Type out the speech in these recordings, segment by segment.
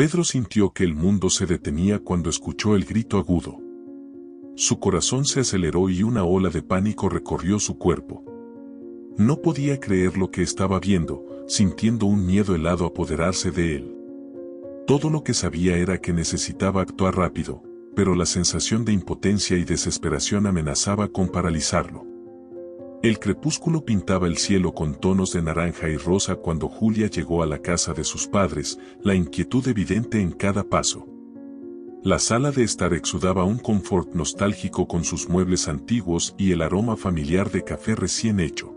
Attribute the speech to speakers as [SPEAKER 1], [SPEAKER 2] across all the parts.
[SPEAKER 1] Pedro sintió que el mundo se detenía cuando escuchó el grito agudo. Su corazón se aceleró y una ola de pánico recorrió su cuerpo. No podía creer lo que estaba viendo, sintiendo un miedo helado apoderarse de él. Todo lo que sabía era que necesitaba actuar rápido, pero la sensación de impotencia y desesperación amenazaba con paralizarlo. El crepúsculo pintaba el cielo con tonos de naranja y rosa cuando Julia llegó a la casa de sus padres, la inquietud evidente en cada paso. La sala de estar exudaba un confort nostálgico con sus muebles antiguos y el aroma familiar de café recién hecho.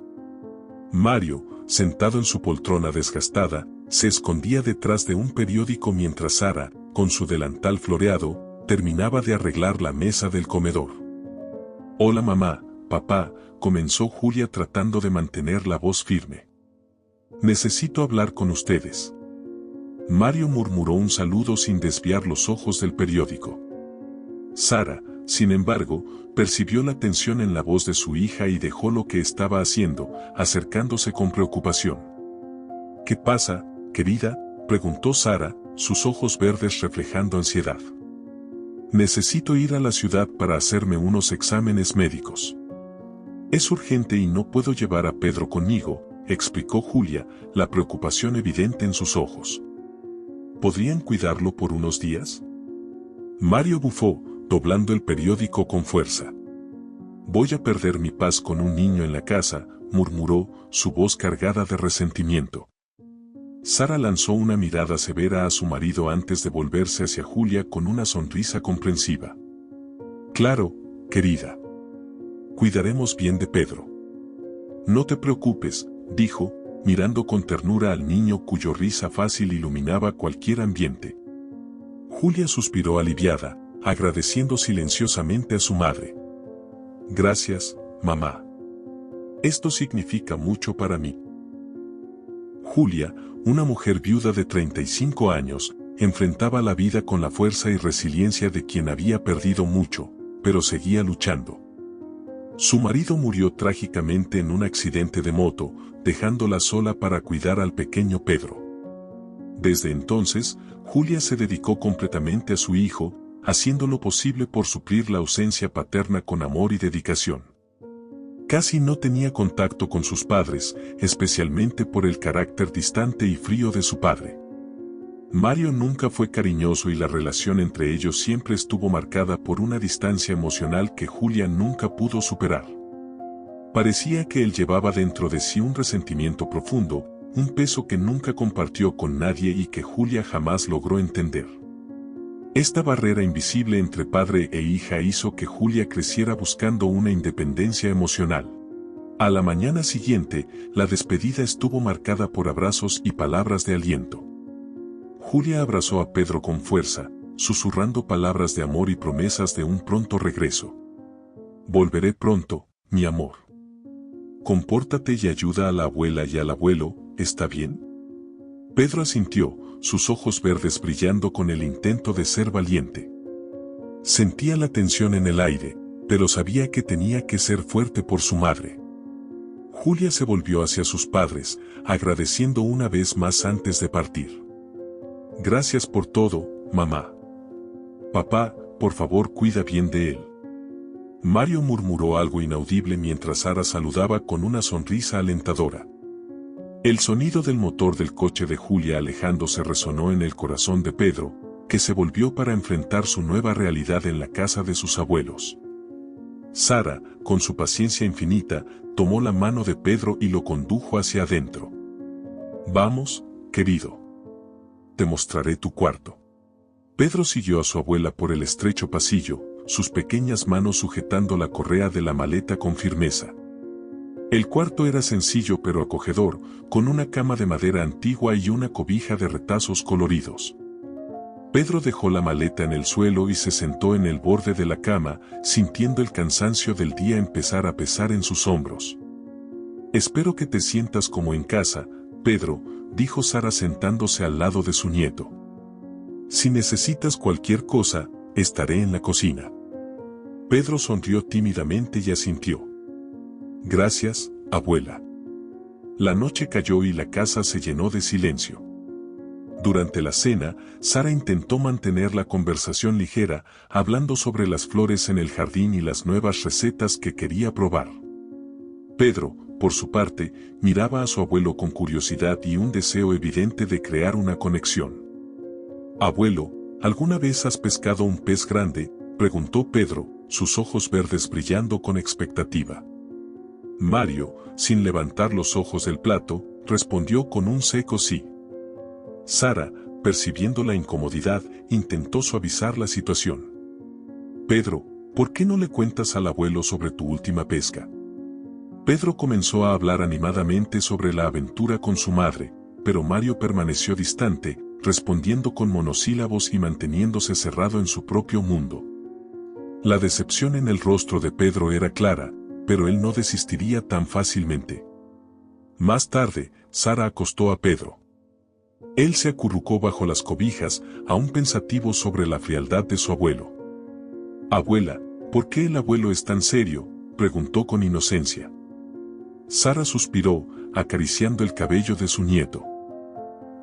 [SPEAKER 1] Mario, sentado en su poltrona desgastada, se escondía detrás de un periódico mientras Sara, con su delantal floreado, terminaba de arreglar la mesa del comedor. «Hola mamá, papá», comenzó Julia tratando de mantener la voz firme. «Necesito hablar con ustedes». Mario murmuró un saludo sin desviar los ojos del periódico. Sara, sin embargo, percibió la tensión en la voz de su hija y dejó lo que estaba haciendo, acercándose con preocupación. «¿Qué pasa, querida?», preguntó Sara, sus ojos verdes reflejando ansiedad. «Necesito ir a la ciudad para hacerme unos exámenes médicos. Es urgente y no puedo llevar a Pedro conmigo», explicó Julia, la preocupación evidente en sus ojos. «¿Podrían cuidarlo por unos días?». Mario bufó, doblando el periódico con fuerza. «Voy a perder mi paz con un niño en la casa», murmuró, su voz cargada de resentimiento. Sara lanzó una mirada severa a su marido antes de volverse hacia Julia con una sonrisa comprensiva. «Claro, querida. Cuidaremos bien de Pedro». «No te preocupes», dijo, mirando con ternura al niño cuyo risa fácil iluminaba cualquier ambiente. Julia suspiró aliviada, agradeciendo silenciosamente a su madre. «Gracias, mamá. Esto significa mucho para mí». Julia, una mujer viuda de 35 años, enfrentaba la vida con la fuerza y resiliencia de quien había perdido mucho, pero seguía luchando. Su marido murió trágicamente en un accidente de moto, dejándola sola para cuidar al pequeño Pedro. Desde entonces, Julia se dedicó completamente a su hijo, haciendo lo posible por suplir la ausencia paterna con amor y dedicación. Casi no tenía contacto con sus padres, especialmente por el carácter distante y frío de su padre. Mario nunca fue cariñoso y la relación entre ellos siempre estuvo marcada por una distancia emocional que Julia nunca pudo superar. Parecía que él llevaba dentro de sí un resentimiento profundo, un peso que nunca compartió con nadie y que Julia jamás logró entender. Esta barrera invisible entre padre e hija hizo que Julia creciera buscando una independencia emocional. A la mañana siguiente, la despedida estuvo marcada por abrazos y palabras de aliento. Julia abrazó a Pedro con fuerza, susurrando palabras de amor y promesas de un pronto regreso. «Volveré pronto, mi amor. Compórtate y ayuda a la abuela y al abuelo, ¿está bien?». Pedro asintió, sus ojos verdes brillando con el intento de ser valiente. Sentía la tensión en el aire, pero sabía que tenía que ser fuerte por su madre. Julia se volvió hacia sus padres, agradeciendo una vez más antes de partir. «Gracias por todo, mamá. Papá, por favor cuida bien de él». Mario murmuró algo inaudible mientras Sara saludaba con una sonrisa alentadora. El sonido del motor del coche de Julia alejándose resonó en el corazón de Pedro, que se volvió para enfrentar su nueva realidad en la casa de sus abuelos. Sara, con su paciencia infinita, tomó la mano de Pedro y lo condujo hacia adentro. «Vamos, querido. Te mostraré tu cuarto». Pedro siguió a su abuela por el estrecho pasillo, sus pequeñas manos sujetando la correa de la maleta con firmeza. El cuarto era sencillo pero acogedor, con una cama de madera antigua y una cobija de retazos coloridos. Pedro dejó la maleta en el suelo y se sentó en el borde de la cama, sintiendo el cansancio del día empezar a pesar en sus hombros. «Espero que te sientas como en casa, Pedro», dijo Sara sentándose al lado de su nieto. «Si necesitas cualquier cosa, estaré en la cocina». Pedro sonrió tímidamente y asintió. «Gracias, abuela». La noche cayó y la casa se llenó de silencio. Durante la cena, Sara intentó mantener la conversación ligera, hablando sobre las flores en el jardín y las nuevas recetas que quería probar. Pedro, por su parte, miraba a su abuelo con curiosidad y un deseo evidente de crear una conexión. «Abuelo, ¿alguna vez has pescado un pez grande?», preguntó Pedro, sus ojos verdes brillando con expectativa. Mario, sin levantar los ojos del plato, respondió con un seco sí. Sara, percibiendo la incomodidad, intentó suavizar la situación. «Pedro, ¿por qué no le cuentas al abuelo sobre tu última pesca?». Pedro comenzó a hablar animadamente sobre la aventura con su madre, pero Mario permaneció distante, respondiendo con monosílabos y manteniéndose cerrado en su propio mundo. La decepción en el rostro de Pedro era clara, pero él no desistiría tan fácilmente. Más tarde, Sara acostó a Pedro. Él se acurrucó bajo las cobijas, aún pensativo sobre la frialdad de su abuelo. «Abuela, ¿por qué el abuelo es tan serio?», preguntó con inocencia. Sara suspiró, acariciando el cabello de su nieto.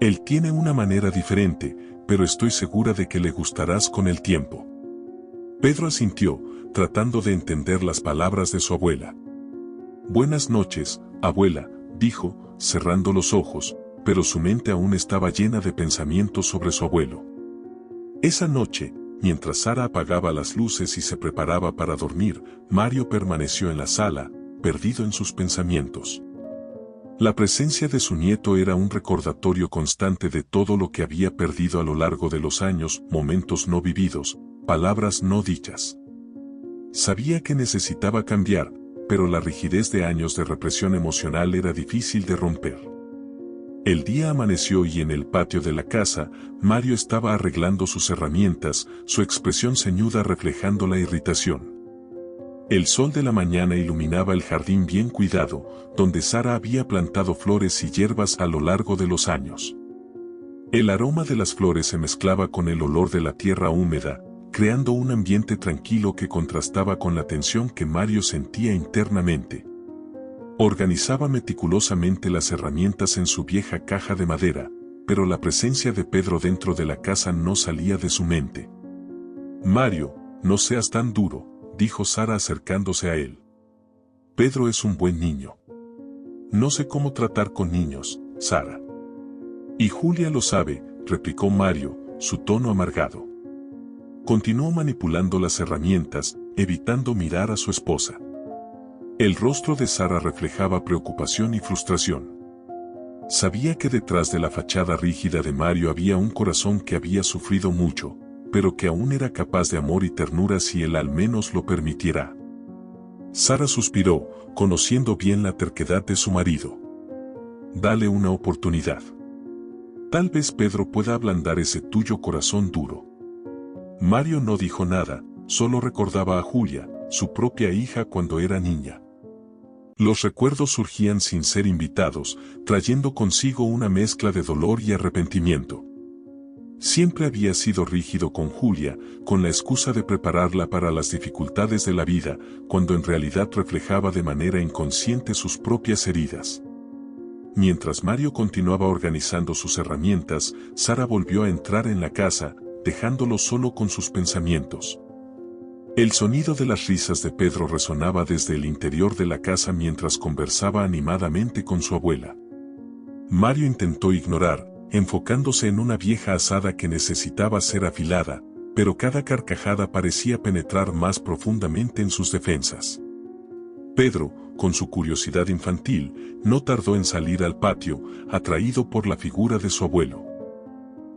[SPEAKER 1] «Él tiene una manera diferente, pero estoy segura de que le gustarás con el tiempo». Pedro asintió, tratando de entender las palabras de su abuela. «Buenas noches, abuela», dijo, cerrando los ojos, pero su mente aún estaba llena de pensamientos sobre su abuelo. Esa noche, mientras Sara apagaba las luces y se preparaba para dormir, Mario permaneció en la sala, perdido en sus pensamientos. La presencia de su nieto era un recordatorio constante de todo lo que había perdido a lo largo de los años, momentos no vividos, palabras no dichas. Sabía que necesitaba cambiar, pero la rigidez de años de represión emocional era difícil de romper. El día amaneció y en el patio de la casa, Mario estaba arreglando sus herramientas, su expresión ceñuda reflejando la irritación. El sol de la mañana iluminaba el jardín bien cuidado, donde Sara había plantado flores y hierbas a lo largo de los años. El aroma de las flores se mezclaba con el olor de la tierra húmeda, creando un ambiente tranquilo que contrastaba con la tensión que Mario sentía internamente. Organizaba meticulosamente las herramientas en su vieja caja de madera, pero la presencia de Pedro dentro de la casa no salía de su mente. «Mario, no seas tan duro», dijo Sara acercándose a él. «Pedro es un buen niño». «No sé cómo tratar con niños, Sara». «Y Julia lo sabe», replicó Mario, su tono amargado. Continuó manipulando las herramientas, evitando mirar a su esposa. El rostro de Sara reflejaba preocupación y frustración. Sabía que detrás de la fachada rígida de Mario había un corazón que había sufrido mucho, pero que aún era capaz de amor y ternura si él al menos lo permitiera. Sara suspiró, conociendo bien la terquedad de su marido. «Dale una oportunidad. Tal vez Pedro pueda ablandar ese tuyo corazón duro». Mario no dijo nada, solo recordaba a Julia, su propia hija cuando era niña. Los recuerdos surgían sin ser invitados, trayendo consigo una mezcla de dolor y arrepentimiento. Siempre había sido rígido con Julia, con la excusa de prepararla para las dificultades de la vida, cuando en realidad reflejaba de manera inconsciente sus propias heridas. Mientras Mario continuaba organizando sus herramientas, Sara volvió a entrar en la casa, dejándolo solo con sus pensamientos. El sonido de las risas de Pedro resonaba desde el interior de la casa mientras conversaba animadamente con su abuela. Mario intentó ignorar, enfocándose en una vieja azada que necesitaba ser afilada, pero cada carcajada parecía penetrar más profundamente en sus defensas. Pedro, con su curiosidad infantil, no tardó en salir al patio, atraído por la figura de su abuelo.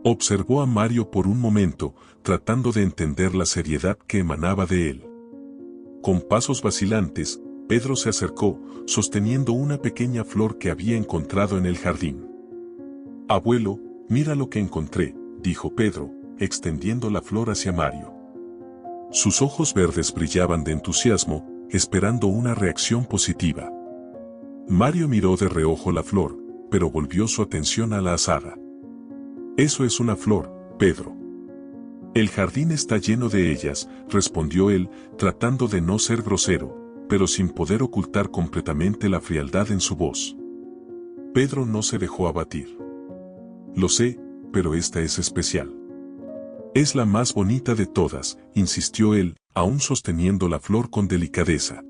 [SPEAKER 1] Observó a Mario por un momento, tratando de entender la seriedad que emanaba de él. Con pasos vacilantes, Pedro se acercó, sosteniendo una pequeña flor que había encontrado en el jardín. «Abuelo, mira lo que encontré», dijo Pedro, extendiendo la flor hacia Mario. Sus ojos verdes brillaban de entusiasmo, esperando una reacción positiva. Mario miró de reojo la flor, pero volvió su atención a la azada. «Eso es una flor, Pedro». «El jardín está lleno de ellas», respondió él, tratando de no ser grosero, pero sin poder ocultar completamente la frialdad en su voz. Pedro no se dejó abatir. «Lo sé, pero esta es especial. Es la más bonita de todas, insistió él, aún sosteniendo la flor con delicadeza.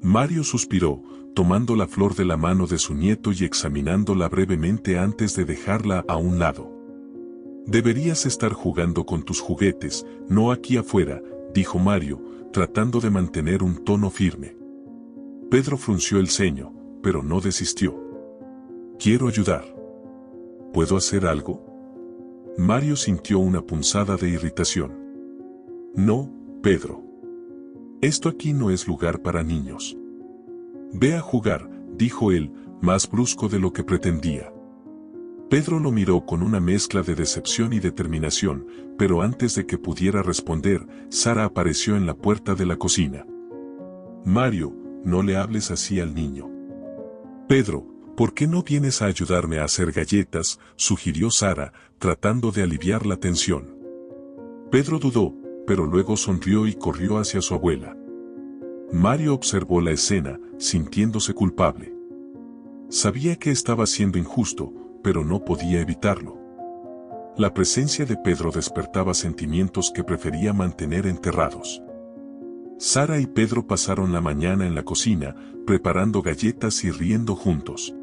[SPEAKER 1] Mario suspiró, tomando la flor de la mano de su nieto y examinándola brevemente antes de dejarla a un lado. Deberías estar jugando con tus juguetes, no aquí afuera, dijo Mario, tratando de mantener un tono firme. Pedro frunció el ceño, pero no desistió. Quiero ayudar. ¿Puedo hacer algo? Mario sintió una punzada de irritación. No, Pedro. Esto aquí no es lugar para niños. Ve a jugar, dijo él, más brusco de lo que pretendía. Pedro lo miró con una mezcla de decepción y determinación, pero antes de que pudiera responder, Sara apareció en la puerta de la cocina. Mario, no le hables así al niño. Pedro, ¿por qué no vienes a ayudarme a hacer galletas?, sugirió Sara, tratando de aliviar la tensión. Pedro dudó, pero luego sonrió y corrió hacia su abuela. Mario observó la escena, sintiéndose culpable. Sabía que estaba siendo injusto, pero no podía evitarlo. La presencia de Pedro despertaba sentimientos que prefería mantener enterrados. Sara y Pedro pasaron la mañana en la cocina, preparando galletas y riendo juntos.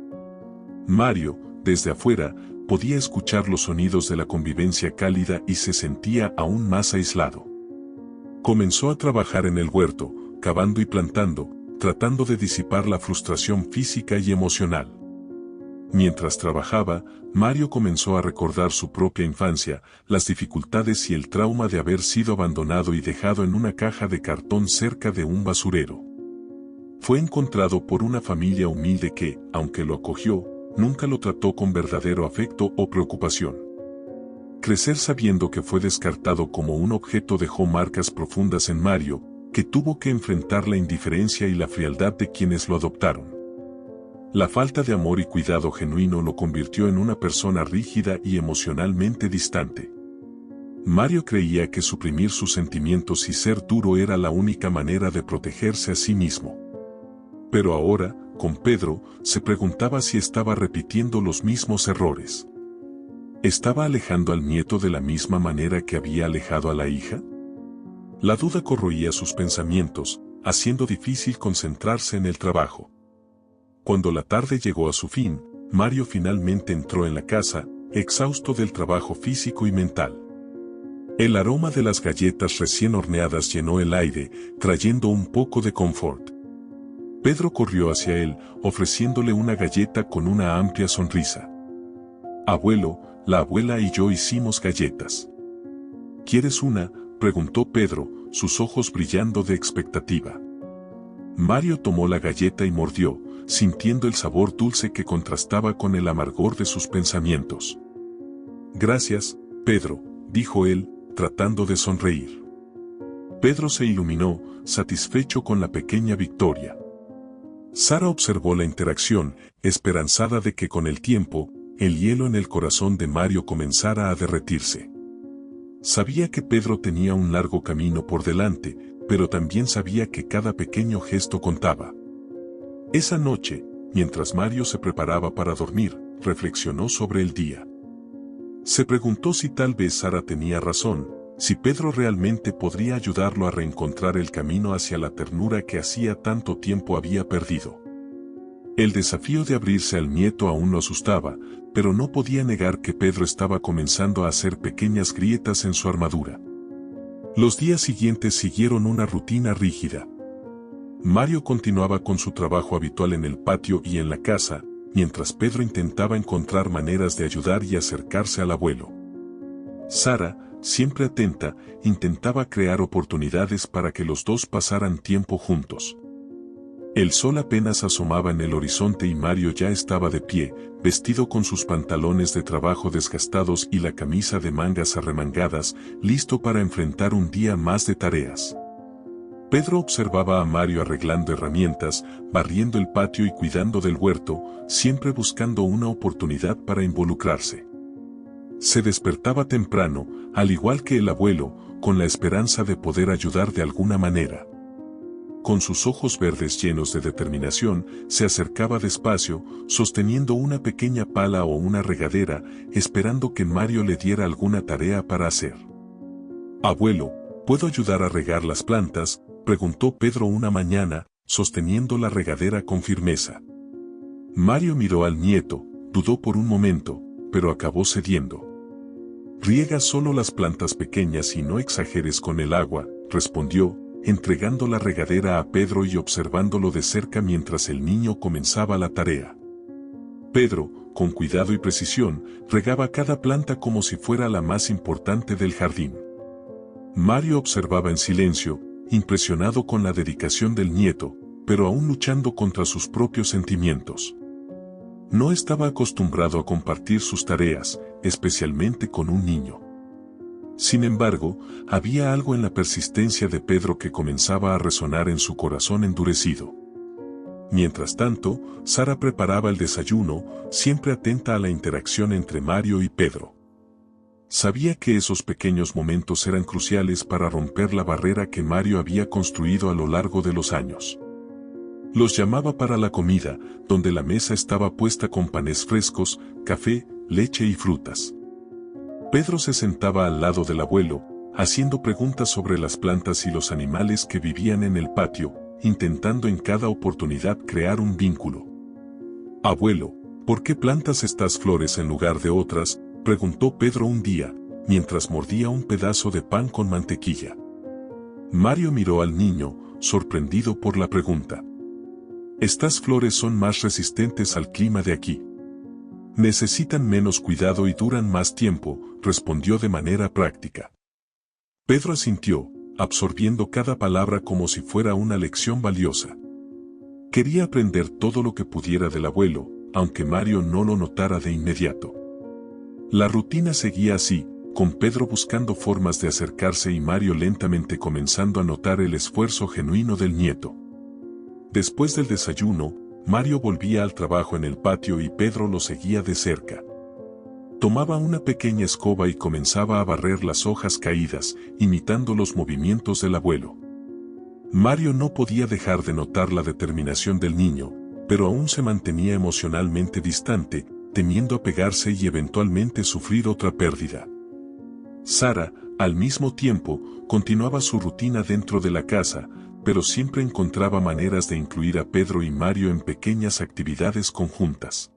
[SPEAKER 1] Mario, desde afuera, podía escuchar los sonidos de la convivencia cálida y se sentía aún más aislado. Comenzó a trabajar en el huerto, cavando y plantando, tratando de disipar la frustración física y emocional. Mientras trabajaba, Mario comenzó a recordar su propia infancia, las dificultades y el trauma de haber sido abandonado y dejado en una caja de cartón cerca de un basurero. Fue encontrado por una familia humilde que, aunque lo acogió, nunca lo trató con verdadero afecto o preocupación. Crecer sabiendo que fue descartado como un objeto dejó marcas profundas en Mario, que tuvo que enfrentar la indiferencia y la frialdad de quienes lo adoptaron. La falta de amor y cuidado genuino lo convirtió en una persona rígida y emocionalmente distante. Mario creía que suprimir sus sentimientos y ser duro era la única manera de protegerse a sí mismo. Pero ahora, con Pedro, se preguntaba si estaba repitiendo los mismos errores. ¿Estaba alejando al nieto de la misma manera que había alejado a la hija? La duda corroía sus pensamientos, haciendo difícil concentrarse en el trabajo. Cuando la tarde llegó a su fin, Mario finalmente entró en la casa, exhausto del trabajo físico y mental. El aroma de las galletas recién horneadas llenó el aire, trayendo un poco de confort. Pedro corrió hacia él, ofreciéndole una galleta con una amplia sonrisa. Abuelo, la abuela y yo hicimos galletas. ¿Quieres una?, preguntó Pedro, sus ojos brillando de expectativa. Mario tomó la galleta y mordió, sintiendo el sabor dulce que contrastaba con el amargor de sus pensamientos. Gracias, Pedro, dijo él, tratando de sonreír. Pedro se iluminó, satisfecho con la pequeña victoria. Sara observó la interacción, esperanzada de que con el tiempo, el hielo en el corazón de Mario comenzara a derretirse. Sabía que Pedro tenía un largo camino por delante, pero también sabía que cada pequeño gesto contaba. Esa noche, mientras Mario se preparaba para dormir, reflexionó sobre el día. Se preguntó si tal vez Sara tenía razón, si Pedro realmente podría ayudarlo a reencontrar el camino hacia la ternura que hacía tanto tiempo había perdido. El desafío de abrirse al nieto aún lo asustaba, pero no podía negar que Pedro estaba comenzando a hacer pequeñas grietas en su armadura. Los días siguientes siguieron una rutina rígida. Mario continuaba con su trabajo habitual en el patio y en la casa, mientras Pedro intentaba encontrar maneras de ayudar y acercarse al abuelo. Sara, siempre atenta, intentaba crear oportunidades para que los dos pasaran tiempo juntos. El sol apenas asomaba en el horizonte y Mario ya estaba de pie, vestido con sus pantalones de trabajo desgastados y la camisa de mangas arremangadas, listo para enfrentar un día más de tareas. Pedro observaba a Mario arreglando herramientas, barriendo el patio y cuidando del huerto, siempre buscando una oportunidad para involucrarse. Se despertaba temprano, al igual que el abuelo, con la esperanza de poder ayudar de alguna manera. con sus ojos verdes llenos de determinación, se acercaba despacio, sosteniendo una pequeña pala o una regadera, esperando que Mario le diera alguna tarea para hacer. «Abuelo, ¿puedo ayudar a regar las plantas?», preguntó Pedro una mañana, sosteniendo la regadera con firmeza. Mario miró al nieto, dudó por un momento, pero acabó cediendo. «Riega solo las plantas pequeñas y no exageres con el agua», respondió, entregando la regadera a Pedro y observándolo de cerca mientras el niño comenzaba la tarea. Pedro, con cuidado y precisión, regaba cada planta como si fuera la más importante del jardín. Mario observaba en silencio, impresionado con la dedicación del nieto, pero aún luchando contra sus propios sentimientos. No estaba acostumbrado a compartir sus tareas, especialmente con un niño. Sin embargo, había algo en la persistencia de Pedro que comenzaba a resonar en su corazón endurecido. Mientras tanto, Sara preparaba el desayuno, siempre atenta a la interacción entre Mario y Pedro. Sabía que esos pequeños momentos eran cruciales para romper la barrera que Mario había construido a lo largo de los años. Los llamaba para la comida, donde la mesa estaba puesta con panes frescos, café, leche y frutas. Pedro se sentaba al lado del abuelo, haciendo preguntas sobre las plantas y los animales que vivían en el patio, intentando en cada oportunidad crear un vínculo. «Abuelo, ¿por qué plantas estas flores en lugar de otras?», preguntó Pedro un día, mientras mordía un pedazo de pan con mantequilla. Mario miró al niño, sorprendido por la pregunta. «Estas flores son más resistentes al clima de aquí. Necesitan menos cuidado y duran más tiempo», respondió de manera práctica. Pedro asintió, absorbiendo cada palabra como si fuera una lección valiosa. Quería aprender todo lo que pudiera del abuelo, aunque Mario no lo notara de inmediato. La rutina seguía así, con Pedro buscando formas de acercarse y Mario lentamente comenzando a notar el esfuerzo genuino del nieto. Después del desayuno, Mario volvía al trabajo en el patio y Pedro lo seguía de cerca. Tomaba una pequeña escoba y comenzaba a barrer las hojas caídas, imitando los movimientos del abuelo. Mario no podía dejar de notar la determinación del niño, pero aún se mantenía emocionalmente distante, temiendo apegarse y eventualmente sufrir otra pérdida. Sara, al mismo tiempo, continuaba su rutina dentro de la casa, pero siempre encontraba maneras de incluir a Pedro y Mario en pequeñas actividades conjuntas.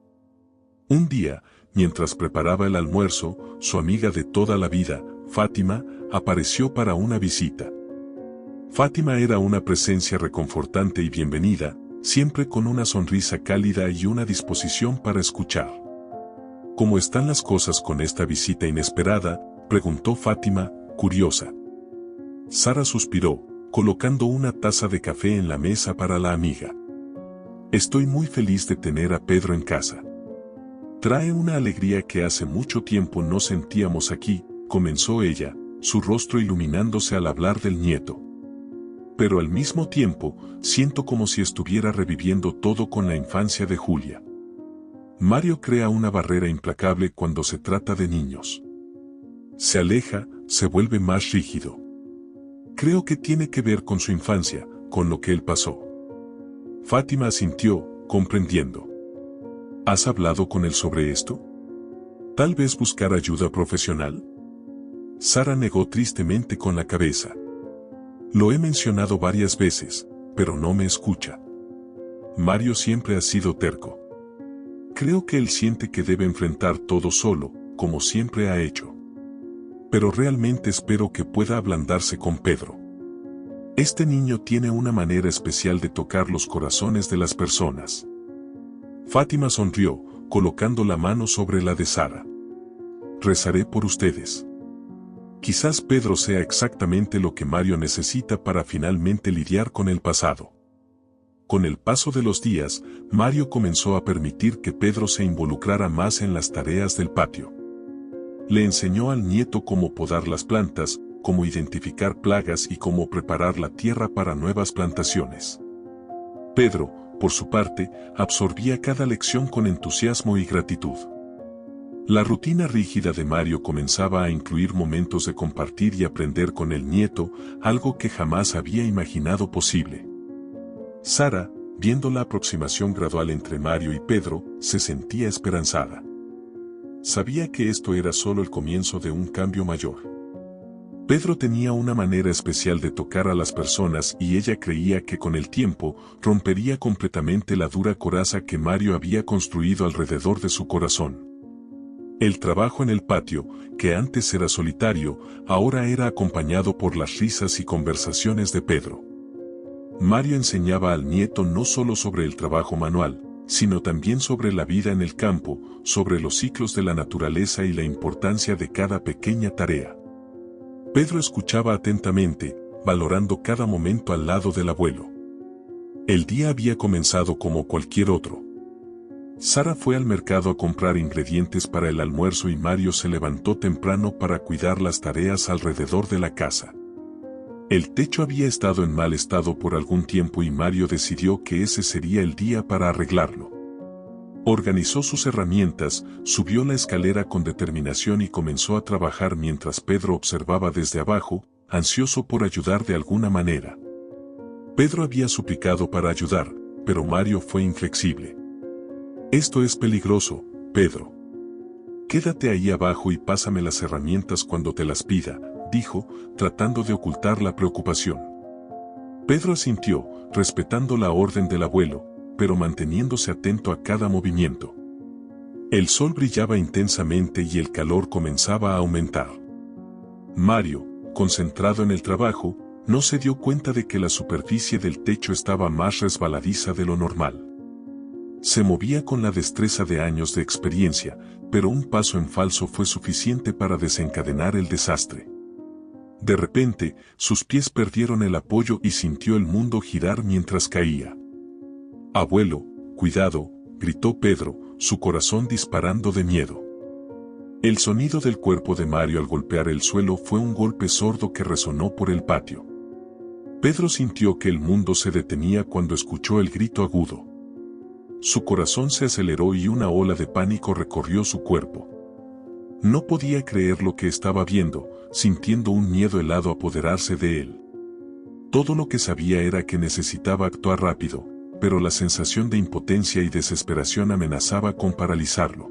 [SPEAKER 1] Un día, mientras preparaba el almuerzo, su amiga de toda la vida, Fátima, apareció para una visita. Fátima era una presencia reconfortante y bienvenida, siempre con una sonrisa cálida y una disposición para escuchar. «¿Cómo están las cosas con esta visita inesperada?», preguntó Fátima, curiosa. Sara suspiró, colocando una taza de café en la mesa para la amiga. «Estoy muy feliz de tener a Pedro en casa. Trae una alegría que hace mucho tiempo no sentíamos aquí», comenzó ella, su rostro iluminándose al hablar del nieto. «Pero al mismo tiempo, siento como si estuviera reviviendo todo con la infancia de Julia. Mario crea una barrera implacable cuando se trata de niños. Se aleja, se vuelve más rígido. Creo que tiene que ver con su infancia, con lo que él pasó». Fátima asintió, comprendiendo. «¿Has hablado con él sobre esto? ¿Tal vez buscar ayuda profesional?». Sara negó tristemente con la cabeza. «Lo he mencionado varias veces, pero no me escucha. Mario siempre ha sido terco. Creo que él siente que debe enfrentar todo solo, como siempre ha hecho. Pero realmente espero que pueda ablandarse con Pedro. Este niño tiene una manera especial de tocar los corazones de las personas». Fátima sonrió, colocando la mano sobre la de Sara. «Rezaré por ustedes. Quizás Pedro sea exactamente lo que Mario necesita para finalmente lidiar con el pasado». Con el paso de los días, Mario comenzó a permitir que Pedro se involucrara más en las tareas del patio. Le enseñó al nieto cómo podar las plantas, cómo identificar plagas y cómo preparar la tierra para nuevas plantaciones. Pedro, por su parte, absorbía cada lección con entusiasmo y gratitud. La rutina rígida de Mario comenzaba a incluir momentos de compartir y aprender con el nieto, algo que jamás había imaginado posible. Sara, viendo la aproximación gradual entre Mario y Pedro, se sentía esperanzada. Sabía que esto era solo el comienzo de un cambio mayor. Pedro tenía una manera especial de tocar a las personas y ella creía que con el tiempo rompería completamente la dura coraza que Mario había construido alrededor de su corazón. El trabajo en el patio, que antes era solitario, ahora era acompañado por las risas y conversaciones de Pedro. Mario enseñaba al nieto no solo sobre el trabajo manual, sino también sobre la vida en el campo, sobre los ciclos de la naturaleza y la importancia de cada pequeña tarea. Pedro escuchaba atentamente, valorando cada momento al lado del abuelo. El día había comenzado como cualquier otro. Sara fue al mercado a comprar ingredientes para el almuerzo y Mario se levantó temprano para cuidar las tareas alrededor de la casa. El techo había estado en mal estado por algún tiempo y Mario decidió que ese sería el día para arreglarlo. Organizó sus herramientas, subió la escalera con determinación y comenzó a trabajar mientras Pedro observaba desde abajo, ansioso por ayudar de alguna manera. Pedro había suplicado para ayudar, pero Mario fue inflexible. «Esto es peligroso, Pedro. Quédate ahí abajo y pásame las herramientas cuando te las pida», dijo, tratando de ocultar la preocupación. Pedro asintió, respetando la orden del abuelo, pero manteniéndose atento a cada movimiento. El sol brillaba intensamente y el calor comenzaba a aumentar. Mario, concentrado en el trabajo, no se dio cuenta de que la superficie del techo estaba más resbaladiza de lo normal. Se movía con la destreza de años de experiencia, pero un paso en falso fue suficiente para desencadenar el desastre. De repente, sus pies perdieron el apoyo y sintió el mundo girar mientras caía. «Abuelo, cuidado», gritó Pedro, su corazón disparando de miedo. El sonido del cuerpo de Mario al golpear el suelo fue un golpe sordo que resonó por el patio. Pedro sintió que el mundo se detenía cuando escuchó el grito agudo. Su corazón se aceleró y una ola de pánico recorrió su cuerpo. No podía creer lo que estaba viendo, sintiendo un miedo helado apoderarse de él. Todo lo que sabía era que necesitaba actuar rápido, pero la sensación de impotencia y desesperación amenazaba con paralizarlo.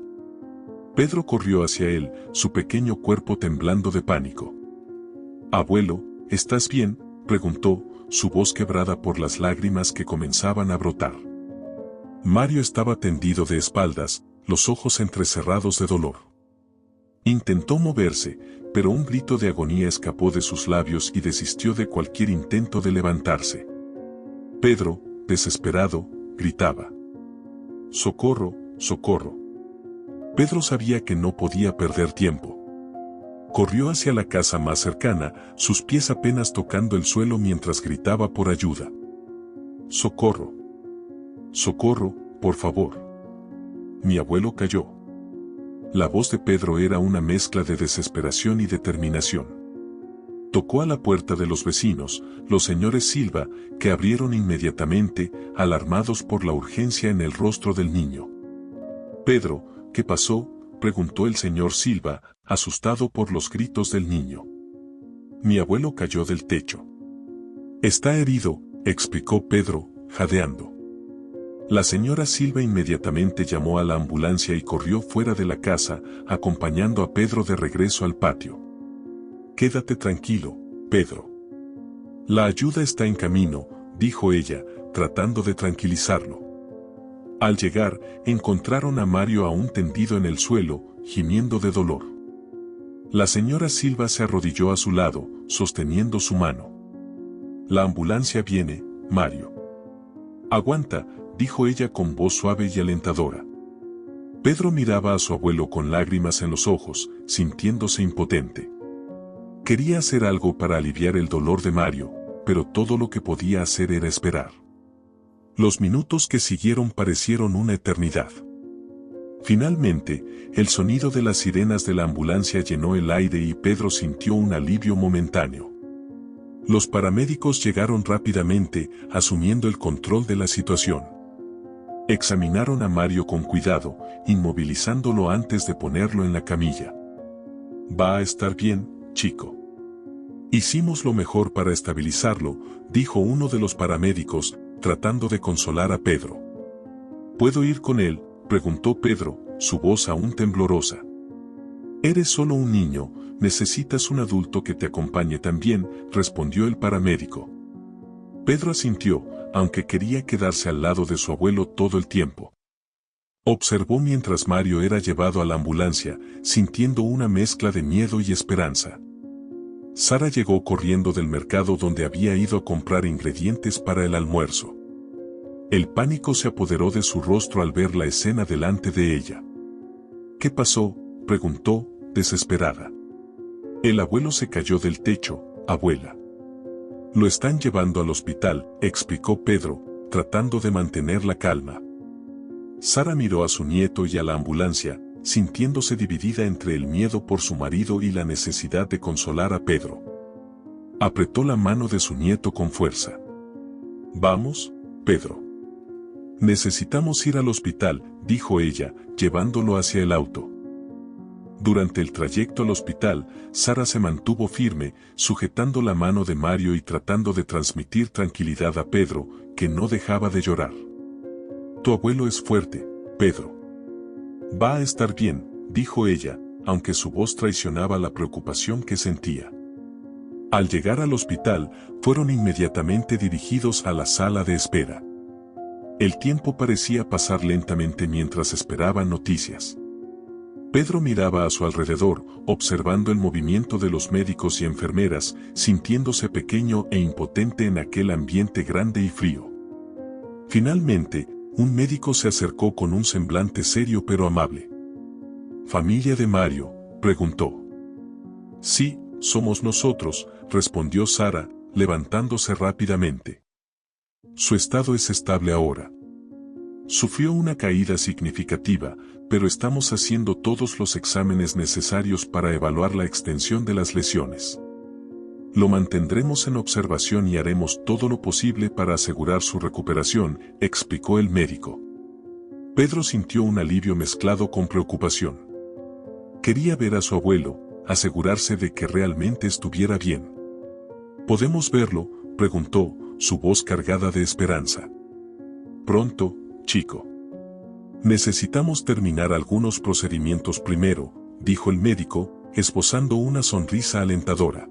[SPEAKER 1] Pedro corrió hacia él, su pequeño cuerpo temblando de pánico. «Abuelo, ¿estás bien?», preguntó, su voz quebrada por las lágrimas que comenzaban a brotar. Mario estaba tendido de espaldas, los ojos entrecerrados de dolor. Intentó moverse, pero un grito de agonía escapó de sus labios y desistió de cualquier intento de levantarse. Pedro, desesperado, gritaba: «¡Socorro, socorro!». Pedro sabía que no podía perder tiempo. Corrió hacia la casa más cercana, sus pies apenas tocando el suelo mientras gritaba por ayuda. «¡Socorro! ¡Socorro, por favor! Mi abuelo cayó». La voz de Pedro era una mezcla de desesperación y determinación. Tocó a la puerta de los vecinos, los señores Silva, que abrieron inmediatamente, alarmados por la urgencia en el rostro del niño. «Pedro, ¿qué pasó?», preguntó el señor Silva, asustado por los gritos del niño. «Mi abuelo cayó del techo». «Está herido», explicó Pedro, jadeando. La señora Silva inmediatamente llamó a la ambulancia y corrió fuera de la casa, acompañando a Pedro de regreso al patio. «Quédate tranquilo, Pedro. La ayuda está en camino», dijo ella, tratando de tranquilizarlo. Al llegar, encontraron a Mario aún tendido en el suelo, gimiendo de dolor. La señora Silva se arrodilló a su lado, sosteniendo su mano. «La ambulancia viene, Mario». «Aguanta», dijo ella con voz suave y alentadora. Pedro miraba a su abuelo con lágrimas en los ojos, sintiéndose impotente. Quería hacer algo para aliviar el dolor de Mario, pero todo lo que podía hacer era esperar. Los minutos que siguieron parecieron una eternidad. Finalmente, el sonido de las sirenas de la ambulancia llenó el aire y Pedro sintió un alivio momentáneo. Los paramédicos llegaron rápidamente, asumiendo el control de la situación. Examinaron a Mario con cuidado, inmovilizándolo antes de ponerlo en la camilla. «Va a estar bien, chico. Hicimos lo mejor para estabilizarlo», dijo uno de los paramédicos, tratando de consolar a Pedro. ¿Puedo ir con él?, preguntó Pedro, su voz aún temblorosa. Eres solo un niño, necesitas un adulto que te acompañe también, respondió el paramédico. Pedro asintió, aunque quería quedarse al lado de su abuelo todo el tiempo. Observó mientras Mario era llevado a la ambulancia, sintiendo una mezcla de miedo y esperanza. Sara llegó corriendo del mercado donde había ido a comprar ingredientes para el almuerzo. El pánico se apoderó de su rostro al ver la escena delante de ella. ¿Qué pasó?, preguntó, desesperada. El abuelo se cayó del techo, abuela. Lo están llevando al hospital, explicó Pedro, tratando de mantener la calma. Sara miró a su nieto y a la ambulancia, sintiéndose dividida entre el miedo por su marido y la necesidad de consolar a Pedro. Apretó la mano de su nieto con fuerza. Vamos, Pedro. Necesitamos ir al hospital, dijo ella, llevándolo hacia el auto. Durante el trayecto al hospital, Sara se mantuvo firme, sujetando la mano de Mario y tratando de transmitir tranquilidad a Pedro, que no dejaba de llorar. Tu abuelo es fuerte, Pedro. Va a estar bien, dijo ella, aunque su voz traicionaba la preocupación que sentía. Al llegar al hospital, fueron inmediatamente dirigidos a la sala de espera. El tiempo parecía pasar lentamente mientras esperaban noticias. Pedro miraba a su alrededor, observando el movimiento de los médicos y enfermeras, sintiéndose pequeño e impotente en aquel ambiente grande y frío. Finalmente, un médico se acercó con un semblante serio pero amable. ¿Familia de Mario?, preguntó. Sí, somos nosotros, respondió Sara, levantándose rápidamente. Su estado es estable ahora. Sufrió una caída significativa, pero estamos haciendo todos los exámenes necesarios para evaluar la extensión de las lesiones. Lo mantendremos en observación y haremos todo lo posible para asegurar su recuperación, explicó el médico. Pedro sintió un alivio mezclado con preocupación. Quería ver a su abuelo, asegurarse de que realmente estuviera bien. ¿Podemos verlo?, preguntó, su voz cargada de esperanza. Pronto, chico. Necesitamos terminar algunos procedimientos primero, dijo el médico, esbozando una sonrisa alentadora.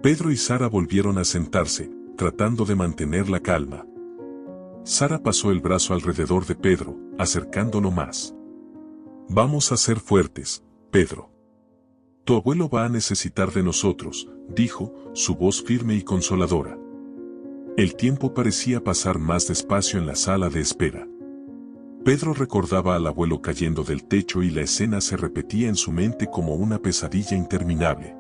[SPEAKER 1] Pedro y Sara volvieron a sentarse, tratando de mantener la calma. Sara pasó el brazo alrededor de Pedro, acercándolo más. Vamos a ser fuertes, Pedro. Tu abuelo va a necesitar de nosotros, dijo, su voz firme y consoladora. El tiempo parecía pasar más despacio en la sala de espera. Pedro recordaba al abuelo cayendo del techo y la escena se repetía en su mente como una pesadilla interminable.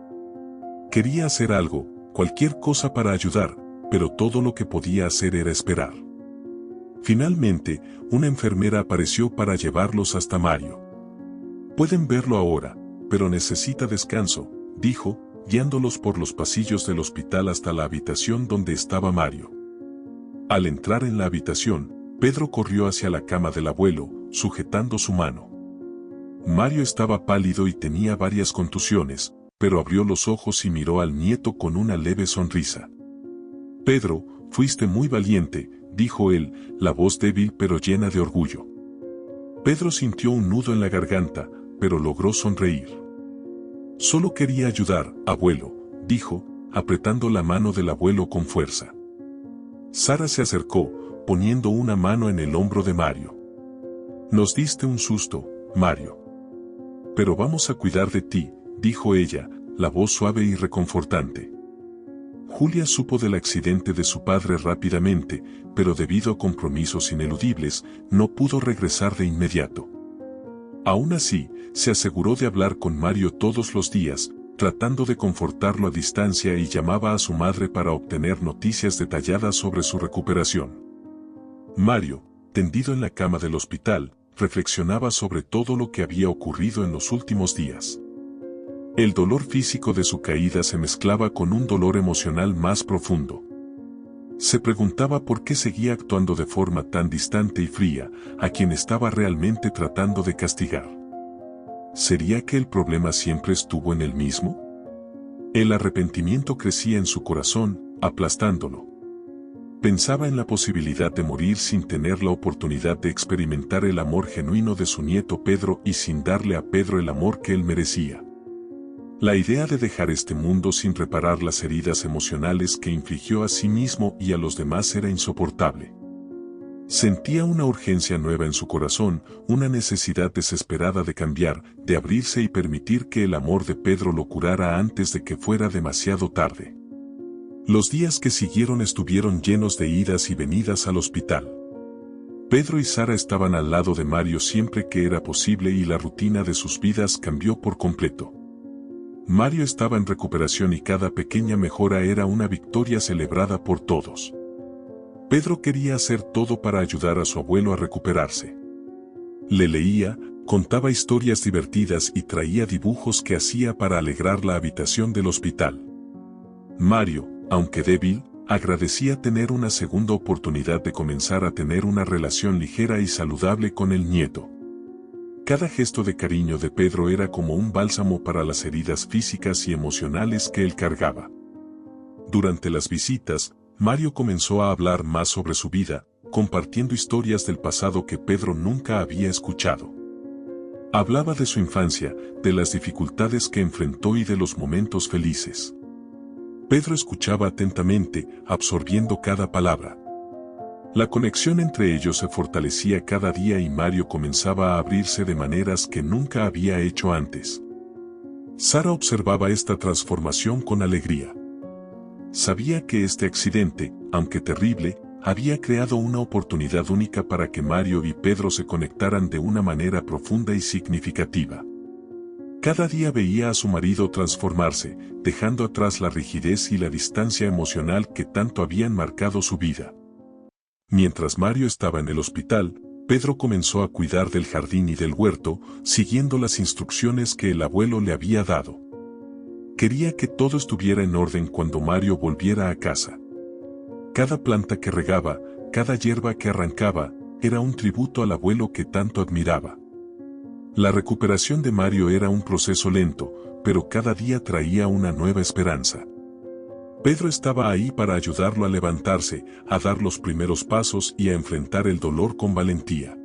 [SPEAKER 1] Quería hacer algo, cualquier cosa para ayudar, pero todo lo que podía hacer era esperar. Finalmente, una enfermera apareció para llevarlos hasta Mario. Pueden verlo ahora, pero necesita descanso, dijo, guiándolos por los pasillos del hospital hasta la habitación donde estaba Mario. Al entrar en la habitación, Pedro corrió hacia la cama del abuelo, sujetando su mano. Mario estaba pálido y tenía varias contusiones, pero abrió los ojos y miró al nieto con una leve sonrisa. Pedro, fuiste muy valiente, dijo él, la voz débil pero llena de orgullo. Pedro sintió un nudo en la garganta, pero logró sonreír. Solo quería ayudar, abuelo, dijo, apretando la mano del abuelo con fuerza. Sara se acercó, poniendo una mano en el hombro de Mario. Nos diste un susto, Mario. Pero vamos a cuidar de ti, dijo ella, la voz suave y reconfortante. Julia supo del accidente de su padre rápidamente, pero debido a compromisos ineludibles, no pudo regresar de inmediato. Aún así, se aseguró de hablar con Mario todos los días, tratando de confortarlo a distancia y llamaba a su madre para obtener noticias detalladas sobre su recuperación. Mario, tendido en la cama del hospital, reflexionaba sobre todo lo que había ocurrido en los últimos días. El dolor físico de su caída se mezclaba con un dolor emocional más profundo. Se preguntaba por qué seguía actuando de forma tan distante y fría, a quien estaba realmente tratando de castigar. ¿Sería que el problema siempre estuvo en él mismo? El arrepentimiento crecía en su corazón, aplastándolo. Pensaba en la posibilidad de morir sin tener la oportunidad de experimentar el amor genuino de su nieto Pedro y sin darle a Pedro el amor que él merecía. La idea de dejar este mundo sin reparar las heridas emocionales que infligió a sí mismo y a los demás era insoportable. Sentía una urgencia nueva en su corazón, una necesidad desesperada de cambiar, de abrirse y permitir que el amor de Pedro lo curara antes de que fuera demasiado tarde. Los días que siguieron estuvieron llenos de idas y venidas al hospital. Pedro y Sara estaban al lado de Mario siempre que era posible y la rutina de sus vidas cambió por completo. Mario estaba en recuperación y cada pequeña mejora era una victoria celebrada por todos. Pedro quería hacer todo para ayudar a su abuelo a recuperarse. Le leía, contaba historias divertidas y traía dibujos que hacía para alegrar la habitación del hospital. Mario, aunque débil, agradecía tener una segunda oportunidad de comenzar a tener una relación ligera y saludable con el nieto. Cada gesto de cariño de Pedro era como un bálsamo para las heridas físicas y emocionales que él cargaba. Durante las visitas, Mario comenzó a hablar más sobre su vida, compartiendo historias del pasado que Pedro nunca había escuchado. Hablaba de su infancia, de las dificultades que enfrentó y de los momentos felices. Pedro escuchaba atentamente, absorbiendo cada palabra. La conexión entre ellos se fortalecía cada día y Mario comenzaba a abrirse de maneras que nunca había hecho antes. Sara observaba esta transformación con alegría. Sabía que este accidente, aunque terrible, había creado una oportunidad única para que Mario y Pedro se conectaran de una manera profunda y significativa. Cada día veía a su marido transformarse, dejando atrás la rigidez y la distancia emocional que tanto habían marcado su vida. Mientras Mario estaba en el hospital, Pedro comenzó a cuidar del jardín y del huerto, siguiendo las instrucciones que el abuelo le había dado. Quería que todo estuviera en orden cuando Mario volviera a casa. Cada planta que regaba, cada hierba que arrancaba, era un tributo al abuelo que tanto admiraba. La recuperación de Mario era un proceso lento, pero cada día traía una nueva esperanza. Pedro estaba ahí para ayudarlo a levantarse, a dar los primeros pasos y a enfrentar el dolor con valentía.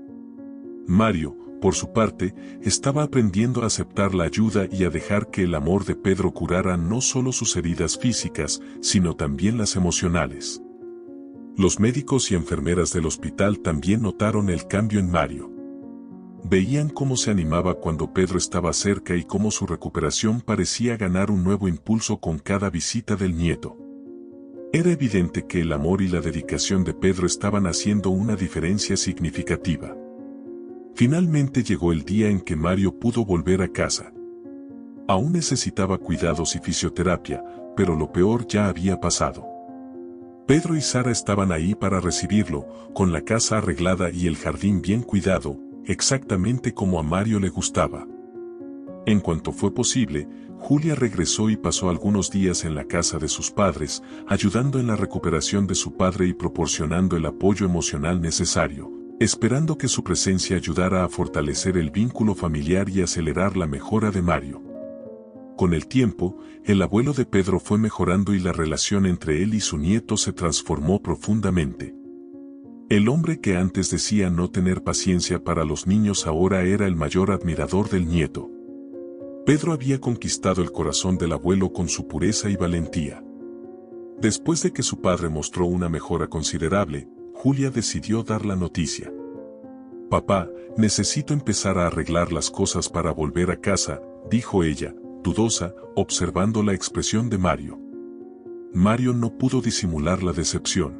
[SPEAKER 1] Mario, por su parte, estaba aprendiendo a aceptar la ayuda y a dejar que el amor de Pedro curara no solo sus heridas físicas, sino también las emocionales. Los médicos y enfermeras del hospital también notaron el cambio en Mario. Veían cómo se animaba cuando Pedro estaba cerca y cómo su recuperación parecía ganar un nuevo impulso con cada visita del nieto. Era evidente que el amor y la dedicación de Pedro estaban haciendo una diferencia significativa. Finalmente llegó el día en que Mario pudo volver a casa. Aún necesitaba cuidados y fisioterapia, pero lo peor ya había pasado. Pedro y Sara estaban ahí para recibirlo, con la casa arreglada y el jardín bien cuidado, exactamente como a Mario le gustaba. En cuanto fue posible, Julia regresó y pasó algunos días en la casa de sus padres, ayudando en la recuperación de su padre y proporcionando el apoyo emocional necesario, esperando que su presencia ayudara a fortalecer el vínculo familiar y acelerar la mejora de Mario. Con el tiempo, el abuelo de Pedro fue mejorando y la relación entre él y su nieto se transformó profundamente. El hombre que antes decía no tener paciencia para los niños ahora era el mayor admirador del nieto. Pedro había conquistado el corazón del abuelo con su pureza y valentía. Después de que su padre mostró una mejora considerable, Julia decidió dar la noticia. «Papá, necesito empezar a arreglar las cosas para volver a casa», dijo ella, dudosa, observando la expresión de Mario. Mario no pudo disimular la decepción.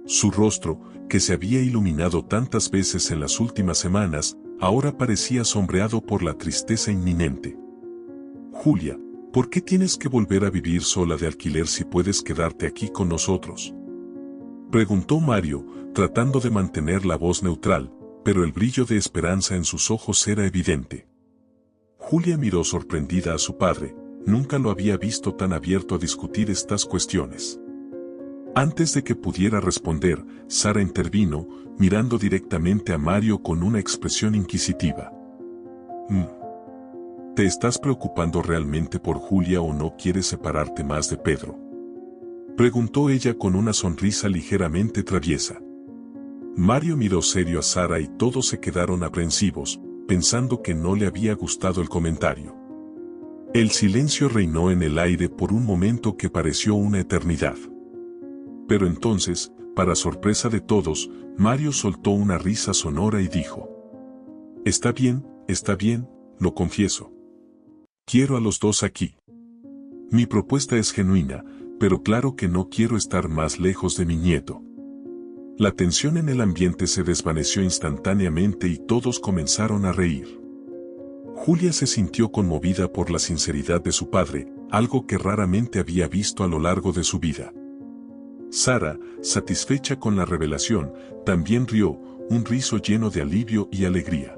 [SPEAKER 1] Su rostro, que se había iluminado tantas veces en las últimas semanas, ahora parecía sombreado por la tristeza inminente. «Julia, ¿por qué tienes que volver a vivir sola de alquiler si puedes quedarte aquí con nosotros?», preguntó Mario, tratando de mantener la voz neutral, pero el brillo de esperanza en sus ojos era evidente. Julia miró sorprendida a su padre, nunca lo había visto tan abierto a discutir estas cuestiones. Antes de que pudiera responder, Sara intervino, mirando directamente a Mario con una expresión inquisitiva. ¿Te estás preocupando realmente por Julia o no quieres separarte más de Pedro?, Preguntó ella con una sonrisa ligeramente traviesa. Mario miró serio a Sara y todos se quedaron aprensivos, pensando que no le había gustado el comentario. El silencio reinó en el aire por un momento que pareció una eternidad. Pero entonces, para sorpresa de todos, Mario soltó una risa sonora y dijo: está bien, lo confieso. Quiero a los dos aquí. Mi propuesta es genuina, pero claro que no quiero estar más lejos de mi nieto. La tensión en el ambiente se desvaneció instantáneamente y todos comenzaron a reír. Julia se sintió conmovida por la sinceridad de su padre, algo que raramente había visto a lo largo de su vida. Sara, satisfecha con la revelación, también rió, un riso lleno de alivio y alegría.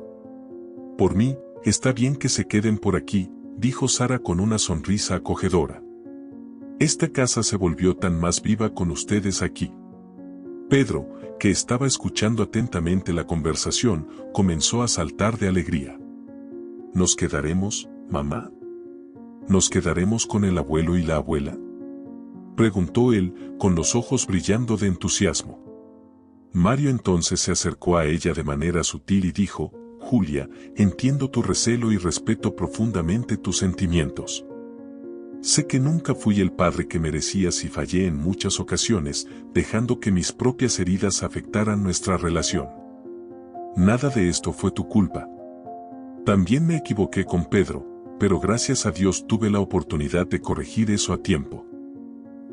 [SPEAKER 1] Por mí, está bien que se queden por aquí, dijo Sara con una sonrisa acogedora. Esta casa se volvió tan más viva con ustedes aquí. Pedro, que estaba escuchando atentamente la conversación, comenzó a saltar de alegría. ¿Nos quedaremos, mamá? ¿Nos quedaremos con el abuelo y la abuela?, preguntó él, con los ojos brillando de entusiasmo. Mario entonces se acercó a ella de manera sutil y dijo: Julia, entiendo tu recelo y respeto profundamente tus sentimientos. Sé que nunca fui el padre que merecías y fallé en muchas ocasiones, dejando que mis propias heridas afectaran nuestra relación. Nada de esto fue tu culpa. También me equivoqué con Pedro, pero gracias a Dios tuve la oportunidad de corregir eso a tiempo.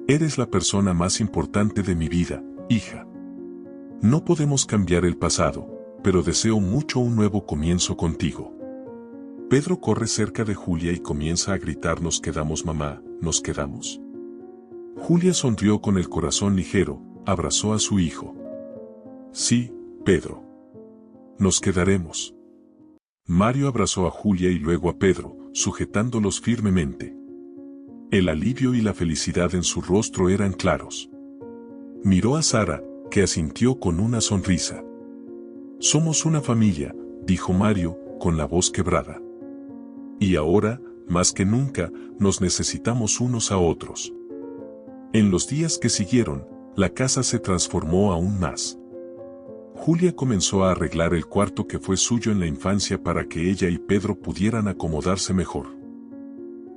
[SPEAKER 1] Eres la persona más importante de mi vida, hija. No podemos cambiar el pasado, pero deseo mucho un nuevo comienzo contigo. Pedro corre cerca de Julia y comienza a gritar: nos quedamos, mamá, nos quedamos. Julia sonrió con el corazón ligero, abrazó a su hijo. Sí, Pedro. Nos quedaremos. Mario abrazó a Julia y luego a Pedro, sujetándolos firmemente. El alivio y la felicidad en su rostro eran claros. Miró a Sara, que asintió con una sonrisa. Somos una familia, dijo Mario, con la voz quebrada. Y ahora, más que nunca, nos necesitamos unos a otros. En los días que siguieron, la casa se transformó aún más. Julia comenzó a arreglar el cuarto que fue suyo en la infancia para que ella y Pedro pudieran acomodarse mejor.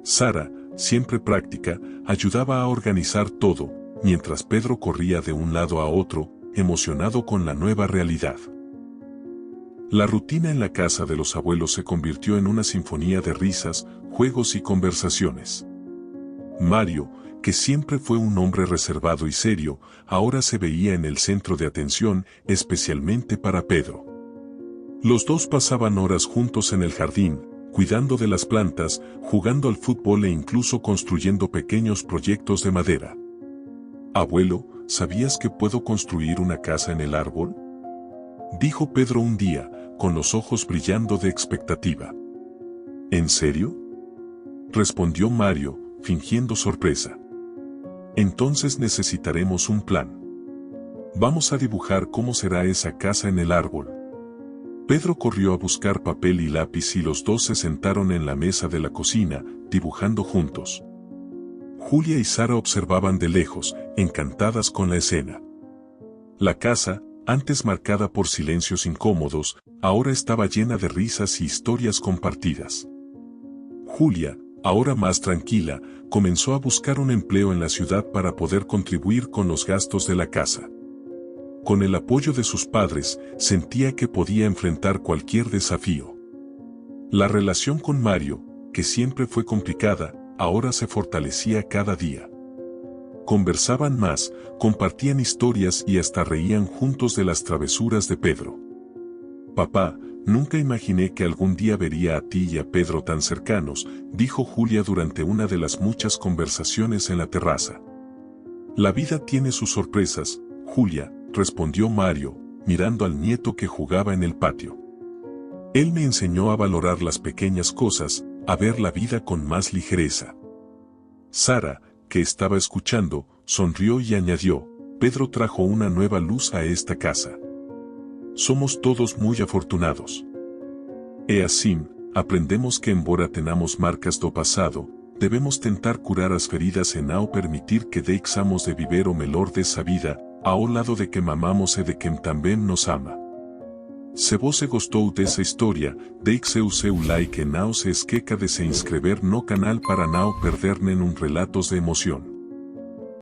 [SPEAKER 1] Sara, siempre práctica, ayudaba a organizar todo, mientras Pedro corría de un lado a otro, emocionado con la nueva realidad. La rutina en la casa de los abuelos se convirtió en una sinfonía de risas, juegos y conversaciones. Mario, que siempre fue un hombre reservado y serio, ahora se veía en el centro de atención, especialmente para Pedro. Los dos pasaban horas juntos en el jardín, cuidando de las plantas, jugando al fútbol e incluso construyendo pequeños proyectos de madera. Abuelo, ¿sabías que puedo construir una casa en el árbol?, dijo Pedro un día, con los ojos brillando de expectativa. ¿En serio?, respondió Mario, fingiendo sorpresa. Entonces necesitaremos un plan. Vamos a dibujar cómo será esa casa en el árbol. Pedro corrió a buscar papel y lápiz y los dos se sentaron en la mesa de la cocina, dibujando juntos. Julia y Sara observaban de lejos, encantadas con la escena. La casa, antes marcada por silencios incómodos, ahora estaba llena de risas y historias compartidas. Julia, ahora más tranquila, comenzó a buscar un empleo en la ciudad para poder contribuir con los gastos de la casa. Con el apoyo de sus padres, sentía que podía enfrentar cualquier desafío. La relación con Mario, que siempre fue complicada, ahora se fortalecía cada día. Conversaban más, compartían historias y hasta reían juntos de las travesuras de Pedro. Papá, nunca imaginé que algún día vería a ti y a Pedro tan cercanos, dijo Julia durante una de las muchas conversaciones en la terraza. La vida tiene sus sorpresas, Julia, respondió Mario, mirando al nieto que jugaba en el patio. Él me enseñó a valorar las pequeñas cosas, a ver la vida con más ligereza. Sara, que estaba escuchando, sonrió y añadió: Pedro trajo una nueva luz a esta casa. Somos todos muy afortunados. E assim, aprendemos que embora tenhamos marcas do passado, debemos tentar curar as feridas e não permitir que deixamos de viver o melhor dessa vida, ao lado de quem amamos e de quem também nos ama. Se você gostou dessa história, deixe o seu like e não se esqueça de se inscrever no canal para não perder nenhum relatos de emoção.